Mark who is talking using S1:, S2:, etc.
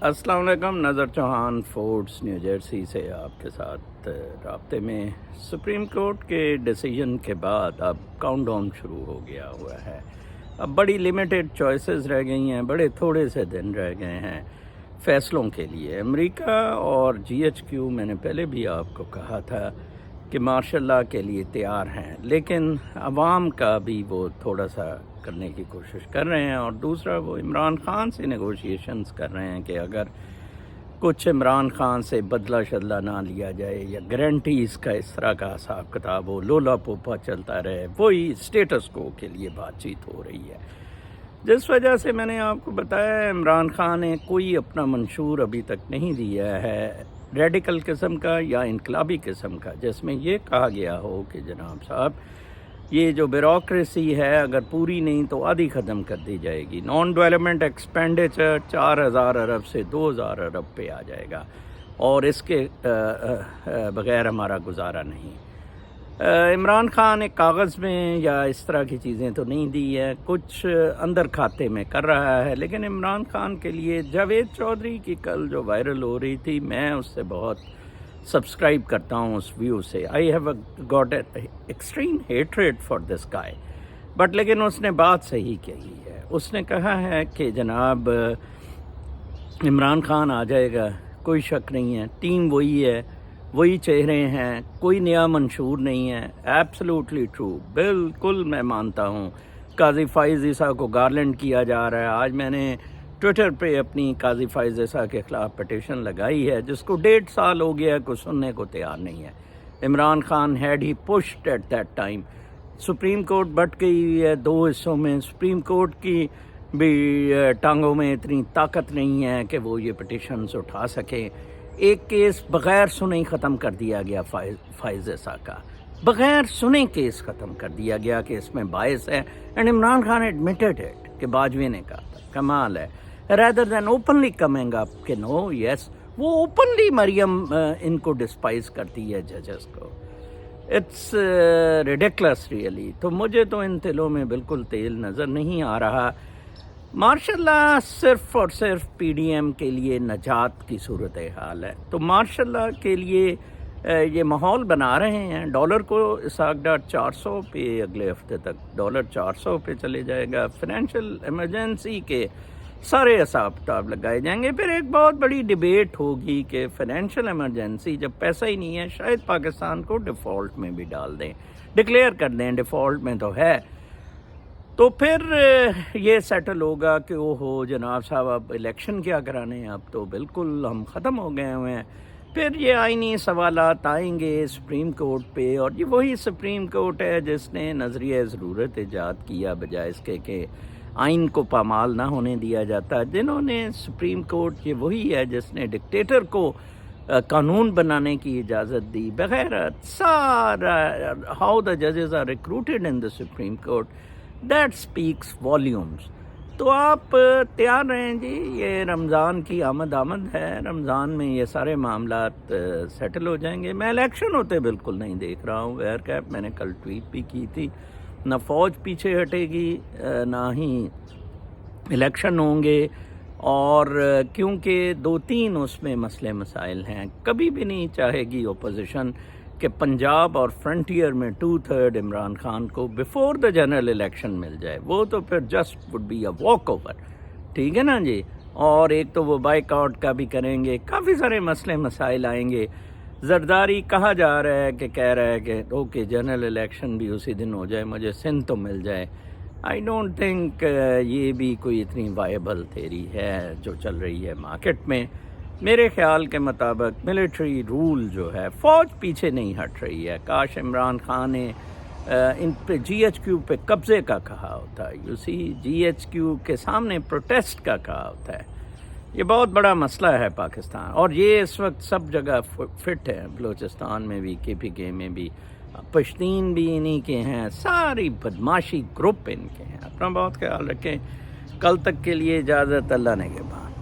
S1: السلام علیکم، نظر چوہان فورڈس نیو جرسی سے آپ کے ساتھ رابطے میں۔ سپریم کورٹ کے ڈیسیجن کے بعد اب کاؤنٹ ڈاؤن شروع ہو گیا ہوا ہے۔ اب بڑی لیمیٹڈ چوائسیز رہ گئی ہیں، بڑے تھوڑے سے دن رہ گئے ہیں فیصلوں کے لیے۔ امریکہ اور جی ایچ کیو، میں نے پہلے بھی آپ کو کہا تھا کہ مارشل لاء کے لیے تیار ہیں، لیکن عوام کا بھی وہ تھوڑا سا کرنے کی کوشش کر رہے ہیں، اور دوسرا وہ عمران خان سے نیگوشیشنز کر رہے ہیں کہ اگر کچھ عمران خان سے بدلہ شدلہ نہ لیا جائے یا گارنٹیز کا اس طرح کا حساب کتاب ہو، لولا پوپا چلتا رہے، وہی اسٹیٹس کو کے لیے بات چیت ہو رہی ہے۔ جس وجہ سے میں نے آپ کو بتایا، عمران خان نے کوئی اپنا منشور ابھی تک نہیں دیا ہے ریڈیکل قسم کا یا انقلابی قسم کا، جس میں یہ کہا گیا ہو کہ جناب صاحب یہ جو بیوروکریسی ہے اگر پوری نہیں تو آدھی ختم کر دی جائے گی۔ نان ڈیولپمنٹ ایکسپینڈیچر 4,000 ارب سے 2,000 ارب پہ آ جائے گا، اور اس کے بغیر ہمارا گزارا نہیں۔ عمران خان ایک کاغذ میں یا اس طرح کی چیزیں تو نہیں دی ہے، کچھ اندر کھاتے میں کر رہا ہے، لیکن عمران خان کے لیے جاوید چودھری کی کل جو وائرل ہو رہی تھی، میں اس سے بہت سبسکرائب کرتا ہوں اس ویو سے۔ I have got extreme hatred for this guy, but لیکن اس نے بات صحیح کہی ہے۔ اس نے کہا ہے کہ جناب عمران خان آ جائے گا، کوئی شک نہیں ہے، ٹیم وہی ہے، وہی چہرے ہیں، کوئی نیا منشور نہیں ہے۔ ایبسلیوٹلی ٹرو، بالکل میں مانتا ہوں۔ قاضی فائز عیسیٰ کو گارلینڈ کیا جا رہا ہے۔ آج میں نے ٹویٹر پہ اپنی قاضی فائز عیسیٰ کے خلاف پٹیشن لگائی ہے، جس کو 1.5 سال ہو گیا ہے، کوئی سننے کو تیار نہیں ہے۔ عمران خان ہیڈ ہی pushed at that time. Supreme Court بٹ گئی ہوئی ہے 2 حصوں میں۔ سپریم کورٹ کی بھی ٹانگوں میں اتنی طاقت نہیں ہے کہ وہ یہ پٹیشنز اٹھا سکیں۔ ایک کیس بغیر سنے ختم کر دیا گیا فائز عیسیٰ کا، بغیر سنے کیس ختم کر دیا گیا کہ اس میں باعث ہے، and Imran Khan admitted it کہ باجوے نے کہا تھا۔ کمال ہے، rather than openly coming up کہ no yes، وہ اوپنلی مریم ان کو ڈسپائز کرتی ہے ججز کو۔ It's ridiculous really. تو مجھے تو ان تلوں میں بالکل تیل نظر نہیں آ رہا۔ مارشل لاء صرف اور صرف پی ڈی ایم کے لیے نجات کی صورتحال ہے۔ تو مارشل لاء کے لیے یہ ماحول بنا رہے ہیں۔ ڈالر کو اسحاق ڈاٹ 400 پہ اگلے ہفتے تک ڈالر 400 پہ چلے جائے گا۔ فائنینشیل ایمرجنسی کے سارے حساب کتاب لگائے جائیں گے۔ پھر ایک بہت بڑی ڈیبیٹ ہوگی کہ فائنینشیل ایمرجنسی جب پیسہ ہی نہیں ہے، شاید پاکستان کو ڈیفالٹ میں بھی ڈال دیں، ڈکلیئر کر دیں، ڈیفالٹ میں تو ہے۔ تو پھر یہ سیٹل ہوگا کہ او ہو جناب صاحب اب الیکشن کیا کرانے ہیں، اب تو بالکل ہم ختم ہو گئے ہوئے ہیں۔ پھر یہ آئینی سوالات آئیں گے سپریم کورٹ پہ، اور یہ وہی سپریم کورٹ ہے جس نے نظریہ ضرورت ایجاد کیا بجائے اس کے کہ آئین کو پامال نہ ہونے دیا جاتا۔ جنہوں نے سپریم کورٹ، یہ وہی ہے جس نے ڈکٹیٹر کو قانون بنانے کی اجازت دی بغیر سارا ہاؤ دا ججز are recruited in the Supreme Court, that speaks volumes. تو آپ تیار رہیں جی، یہ رمضان کی آمد ہے، رمضان میں یہ سارے معاملات سیٹل ہو جائیں گے۔ میں الیکشن ہوتے بالکل نہیں دیکھ رہا ہوں، غیر کیپ میں نے کل ٹویٹ بھی کی تھی، نہ فوج پیچھے ہٹے گی نہ ہی الیکشن ہوں گے، اور کیونکہ 2-3 اس میں مسئلے مسائل ہیں۔ کبھی بھی نہیں چاہے گی اپوزیشن کہ پنجاب اور فرنٹیئر میں 2/3 عمران خان کو بیفور دا جنرل الیکشن مل جائے، وہ تو پھر just would be a walkover, ٹھیک ہے نا جی۔ اور ایک تو وہ بائیک آؤٹ کا بھی کریں گے، کافی سارے مسئلے مسائل آئیں گے۔ زرداری کہا جا رہا ہے کہ کہہ رہا ہے کہ اوکے جنرل الیکشن بھی اسی دن ہو جائے، مجھے سندھ تو مل جائے۔ آئی ڈونٹ تھنک یہ بھی کوئی اتنی وائبل تھیری ہے جو چل رہی ہے مارکیٹ میں۔ میرے خیال کے مطابق ملٹری رول جو ہے، فوج پیچھے نہیں ہٹ رہی ہے۔ کاش عمران خان نے ان پہ جی ایچ کیو پہ قبضے کا کہا ہوتا ہے، you C G H Q کے سامنے پروٹیسٹ کا کہا ہوتا ہے۔ یہ بہت بڑا مسئلہ ہے پاکستان، اور یہ اس وقت سب جگہ فٹ ہے، بلوچستان میں بھی، کے پی کے میں بھی، پشتین بھی انہی کے ہیں، ساری بدماشی گروپ ان کے ہیں۔ اپنا بہت خیال رکھیں۔ کل تک کے لیے اجازت، اللہ نے کے بعد۔